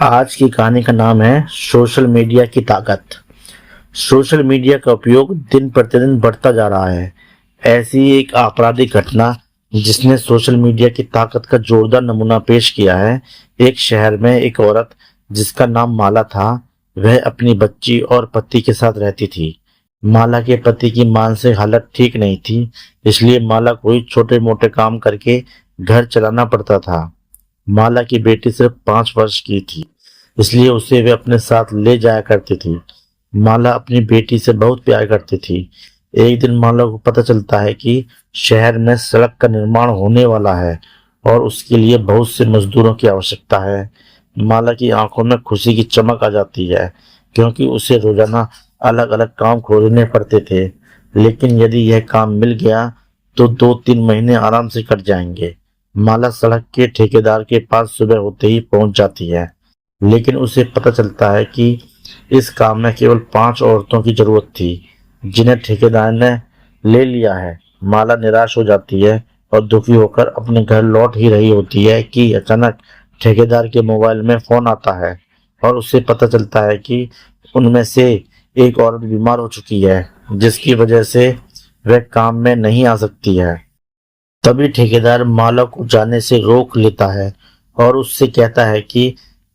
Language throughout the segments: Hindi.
आज की कहानी का नाम है सोशल मीडिया की ताकत। सोशल मीडिया का उपयोग दिन प्रतिदिन बढ़ता जा रहा है। ऐसी एक आपराधिक घटना जिसने सोशल मीडिया की ताकत का जोरदार नमूना पेश किया है। एक शहर में एक औरत जिसका नाम माला था, वह अपनी बच्ची और पति के साथ रहती थी। माला के पति की मानसिक हालत ठीक नहीं थी, इसलिए माला को ही छोटे मोटे काम करके घर चलाना पड़ता था। माला की बेटी सिर्फ 5 वर्ष की थी, इसलिए उसे वे अपने साथ ले जाया करती थी। माला अपनी बेटी से बहुत प्यार करती थी। एक दिन माला को पता चलता है कि शहर में सड़क का निर्माण होने वाला है और उसके लिए बहुत से मजदूरों की आवश्यकता है। माला की आंखों में खुशी की चमक आ जाती है, क्योंकि उसे रोजाना अलग अलग काम खोजने पड़ते थे। लेकिन यदि यह काम मिल गया तो 2-3 महीने आराम से कट जाएंगे। माला सड़क के ठेकेदार के पास सुबह होते ही पहुंच जाती है, लेकिन उसे पता चलता है कि इस काम में केवल 5 औरतों की जरूरत थी, जिन्हें ठेकेदार ने ले लिया है। माला निराश हो जाती है और दुखी होकर अपने घर लौट ही रही होती है कि अचानक ठेकेदार के मोबाइल में फोन आता है और उसे पता चलता है कि उनमें से एक औरत बीमार हो चुकी है, जिसकी वजह से वह काम में नहीं आ सकती है। तभी ठेकेदार माला को जाने से रोक लेता है और उससे कहता है कि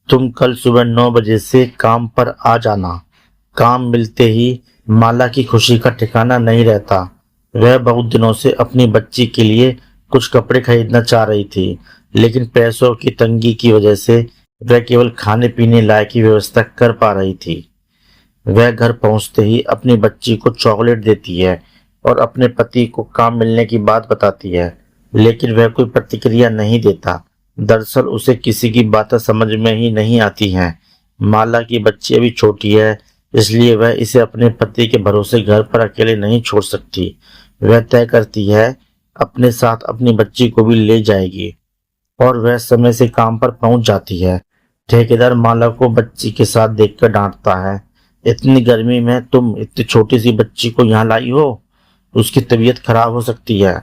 तुम कल सुबह 9 बजे से काम पर आ जाना। काम मिलते ही माला की खुशी का ठिकाना नहीं रहता। वह बहुत दिनों से अपनी बच्ची के लिए कुछ कपड़े खरीदना चाह रही थी, लेकिन पैसों की तंगी की वजह से वह केवल खाने पीने लायक की व्यवस्था कर पा रही थी। वह घर पहुंचते ही अपनी बच्ची को चॉकलेट देती है और अपने पति को काम मिलने की बात बताती है, लेकिन वह कोई प्रतिक्रिया नहीं देता। दरअसल उसे किसी की बातें समझ में ही नहीं आती हैं। माला की बच्ची अभी छोटी है, इसलिए वह इसे अपने पति के भरोसे घर पर अकेले नहीं छोड़ सकती। वह तय करती है अपने साथ अपनी बच्ची को भी ले जाएगी और वह समय से काम पर पहुंच जाती है। ठेकेदार माला को बच्ची के साथ देखकर डांटता है, इतनी गर्मी में तुम इतनी छोटी सी बच्ची को यहाँ लाई हो, उसकी तबीयत खराब हो सकती है,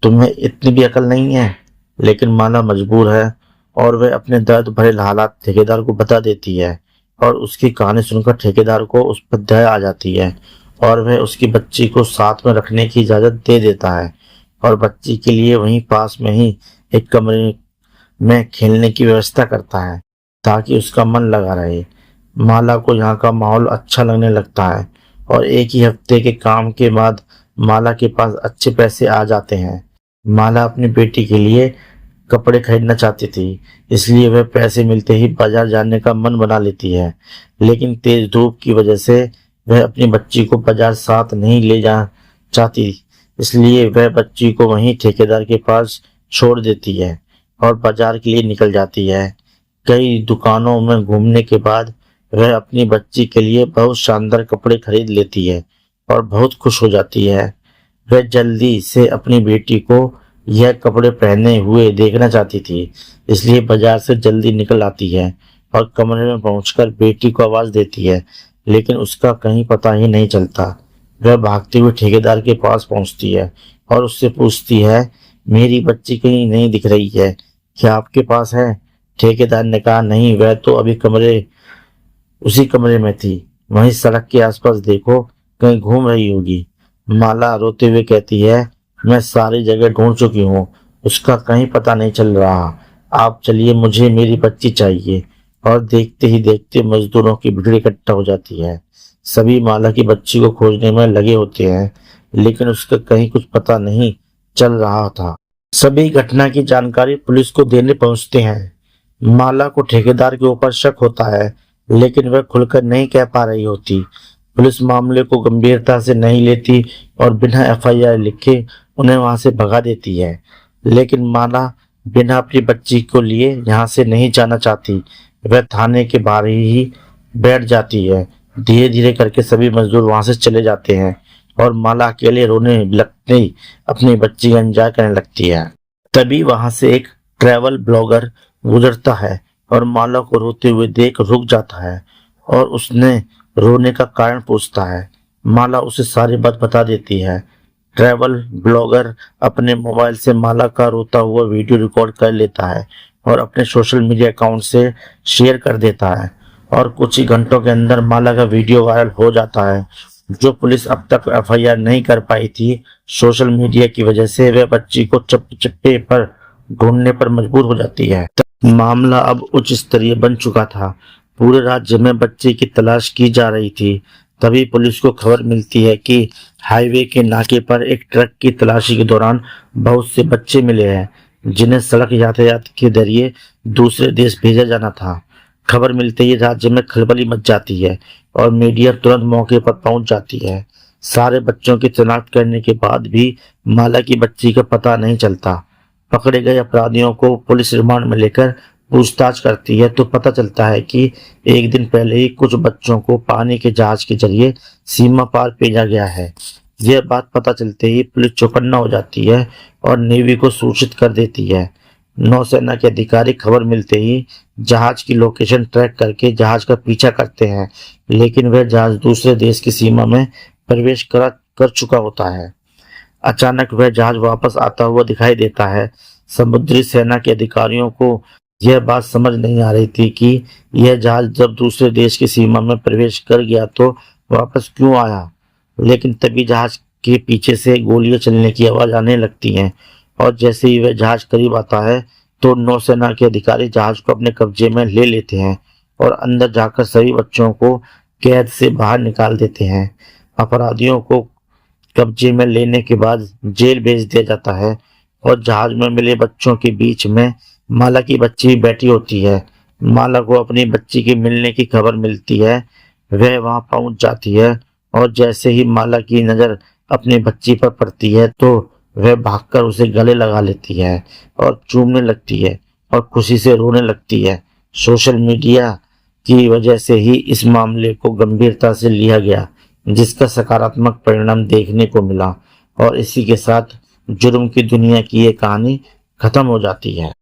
तुम्हें इतनी भी अकल नहीं है। लेकिन माला मजबूर है और वह अपने दर्द भरे हालात ठेकेदार को बता देती है और उसकी कहानी सुनकर ठेकेदार को उस पर दया आ जाती है और वह उसकी बच्ची को साथ में रखने की इजाजत दे देता है और बच्ची के लिए वहीं पास में ही एक कमरे में खेलने की व्यवस्था करता है ताकि उसका मन लगा रहे। माला को यहाँ का माहौल अच्छा लगने लगता है और एक ही हफ्ते के काम के बाद माला के पास अच्छे पैसे आ जाते हैं। माला अपनी बेटी के लिए कपड़े खरीदना चाहती थी, इसलिए वह पैसे मिलते ही बाजार जाने का मन बना लेती है। लेकिन तेज धूप की वजह से वह अपनी बच्ची को बाजार साथ नहीं ले जा चाहती, इसलिए वह बच्ची को वहीं ठेकेदार के पास छोड़ देती है और बाजार के लिए निकल जाती है। कई दुकानों में घूमने के बाद वह अपनी बच्ची के लिए बहुत शानदार कपड़े खरीद लेती है और बहुत खुश हो जाती है। वह जल्दी से अपनी बेटी को यह कपड़े पहने हुए देखना चाहती थी, इसलिए बाजार से जल्दी निकल आती है और कमरे में पहुंचकर बेटी को आवाज देती है, लेकिन उसका कहीं पता ही नहीं चलता। वह भागते हुए ठेकेदार के पास पहुंचती है और उससे पूछती है, मेरी बच्ची कहीं नहीं दिख रही है, क्या आपके पास है? ठेकेदार ने कहा, नहीं, वह तो अभी उसी कमरे में थी, वहीं सड़क के आसपास देखो, कहीं घूम रही होगी। माला रोते हुए कहती है, मैं सारी जगह ढूंढ चुकी हूँ, उसका कहीं पता नहीं चल रहा। आप चलिए, मुझे मेरी बच्ची चाहिए। और देखते ही देखते मजदूरों की भीड़ इकट्ठा हो जाती है। सभी माला की बच्ची को खोजने में लगे होते हैं, लेकिन उसका कहीं कुछ पता नहीं चल रहा था। सभी घटना की जानकारी पुलिस को देने पहुंचते हैं। माला को ठेकेदार के ऊपर शक होता है, लेकिन वह खुलकर नहीं कह पा रही होती। पुलिस मामले को गंभीरता से नहीं लेती और बिना एफआईआर लिखे उन्हें वहां से भगा देती है। लेकिन माला बिना अपनी बच्ची को लिए यहाँ से नहीं जाना चाहती। वह थाने के बाहर ही बैठ जाती है। धीरे धीरे करके सभी मजदूर वहां से चले जाते हैं और माला अकेले रोने लगते ही अपनी बच्ची का एंजॉय करने लगती है। तभी वहां से एक ट्रैवल ब्लॉगर गुजरता है और माला को रोते हुए देख रुक जाता है और उसने रोने का कारण पूछता है। माला उसे सारी बात बता देती है। ट्रैवल ब्लॉगर अपने मोबाइल से माला का रोता हुआ वीडियो रिकॉर्ड कर लेता है और अपने सोशल मीडिया अकाउंट से शेयर कर देता है और कुछ ही घंटों के अंदर माला का वीडियो वायरल हो जाता है। जो पुलिस अब तक एफआईआर नहीं कर पाई थी, सोशल मीडिया की वजह से वह बच्ची को चप्पे पर ढूंढने पर मजबूर हो जाती है। मामला अब उच्च स्तरीय बन चुका था। पूरे राज्य में बच्चे की तलाश की जा रही थी। तभी पुलिस को खबर मिलती है कि हाईवे के नाके पर एक ट्रक की तलाशी के दौरान बहुत से बच्चे मिले हैं, जिन्हें सड़क यातायात के जरिए दूसरे देश भेजा जाना था। खबर मिलते ही राज्य में खलबली मच जाती है और मीडिया तुरंत मौके पर पहुंच जाती है। सारे बच्चों की शिनाख्त करने के बाद भी माला की बच्ची का पता नहीं चलता। पकड़े गए अपराधियों को पुलिस रिमांड में लेकर पूछताछ करती है तो पता चलता है कि एक दिन पहले ही कुछ बच्चों को पानी के जहाज के जरिए सीमा पार भेजा गया है। यह बात पता चलते ही पुलिस चौकन्ना हो जाती है और नेवी को सूचित कर देती है। नौसेना के अधिकारी खबर मिलते ही जहाज की लोकेशन ट्रैक करके जहाज का पीछा करते हैं, लेकिन वह जहाज दूसरे देश की सीमा में प्रवेश कर चुका होता है। अचानक वह जहाज वापस आता हुआ दिखाई देता है। समुद्री सेना के अधिकारियों को यह बात समझ नहीं आ रही थी कि यह जहाज जब दूसरे देश की सीमा में प्रवेश कर गया तो वापस क्यों आया। लेकिन तभी जहाज के पीछे से गोलियां चलने की आवाज आने लगती हैं और जैसे ही वह जहाज करीब आता है तो नौसेना के अधिकारी जहाज को अपने कब्जे में ले लेते हैं और अंदर जाकर सभी बच्चों को कैद से बाहर निकाल देते हैं। अपराधियों को कब्जे में लेने के बाद जेल भेज दिया जाता है और जहाज में मिले बच्चों के बीच में माला की बच्ची भी बैठी होती है। माला को अपनी बच्ची के मिलने की खबर मिलती है। वह वहां पहुंच जाती है और जैसे ही माला की नजर अपनी बच्ची पर पड़ती है तो वह भागकर उसे गले लगा लेती है और चूमने लगती है और खुशी से रोने लगती है। सोशल मीडिया की वजह से ही इस मामले को गंभीरता से लिया गया, जिसका सकारात्मक परिणाम देखने को मिला और इसी के साथ जुर्म की दुनिया की ये कहानी खत्म हो जाती है।